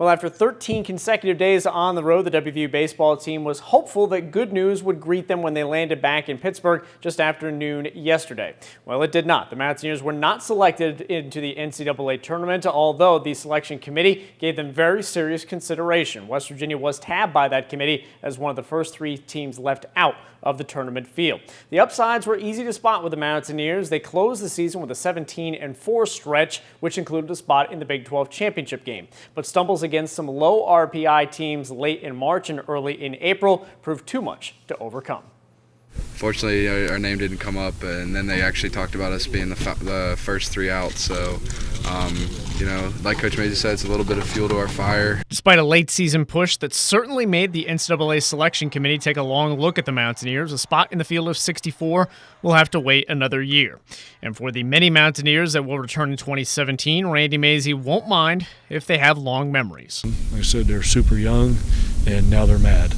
Well, after 13 consecutive days on the road, the WVU baseball team was hopeful that good news would greet them when they landed back in Pittsburgh just after noon yesterday. Well, it did not. The Mountaineers were not selected into the NCAA tournament, although the selection committee gave them very serious consideration. West Virginia was tabbed by that committee as one of the first 3 teams left out of the tournament field. The upsides were easy to spot with the Mountaineers. They closed the season with a 17-4 stretch, which included a spot in the Big 12 championship game. But stumbles against some low RPI teams late in March and early in April proved too much to overcome. Fortunately, our name didn't come up, and then they actually talked about us being the first 3 out. So, you know, like Coach Mazey said, it's a little bit of fuel to our fire. Despite a late season push that certainly made the NCAA Selection Committee take a long look at the Mountaineers, a spot in the field of 64 will have to wait another year. And for the many Mountaineers that will return in 2017, Randy Mazey won't mind if they have long memories. Like I said, they're super young, and now they're mad.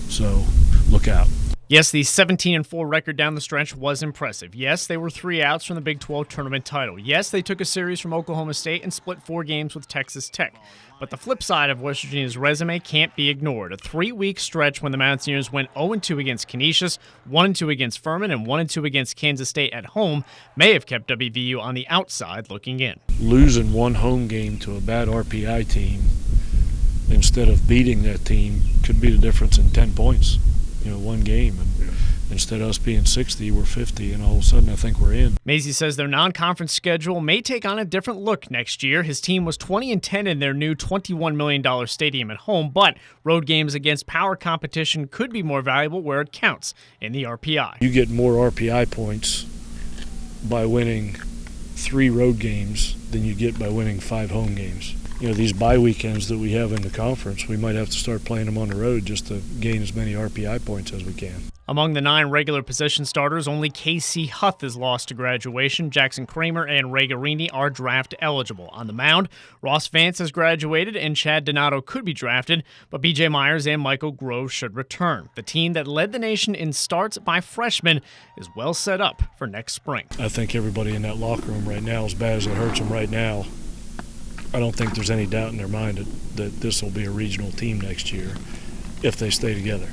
So look out. Yes, the 17-4 record down the stretch was impressive. Yes, they were 3 outs from the Big 12 tournament title. Yes, they took a series from Oklahoma State and split 4 games with Texas Tech. But the flip side of West Virginia's resume can't be ignored. A 3-week stretch when the Mountaineers went 0-2 against Canisius, 1-2 against Furman, and 1-2 against Kansas State at home may have kept WVU on the outside looking in. Losing one home game to a bad RPI team instead of beating that team could be the difference in 10 points. You know, 1 game, and instead of us being 60, we're 50, and all of a sudden I think we're in. Mazey says their non-conference schedule may take on a different look next year. His team was 20-10 in their new $21 million stadium at home, but road games against power competition could be more valuable where it counts, in the RPI. You get more RPI points by winning 3 road games than you get by winning 5 home games. You know, these bye weekends that we have in the conference, we might have to start playing them on the road just to gain as many RPI points as we can. Among the 9 regular position starters, only Casey Huth is lost to graduation. Jackson Kramer and Ray Garini are draft eligible. On the mound, Ross Vance has graduated and Chad Donato could be drafted, but B.J. Myers and Michael Grove should return. The team that led the nation in starts by freshmen is well set up for next spring. I think everybody in that locker room right now, as bad as it hurts them right now, I don't think there's any doubt in their mind that this will be a regional team next year if they stay together.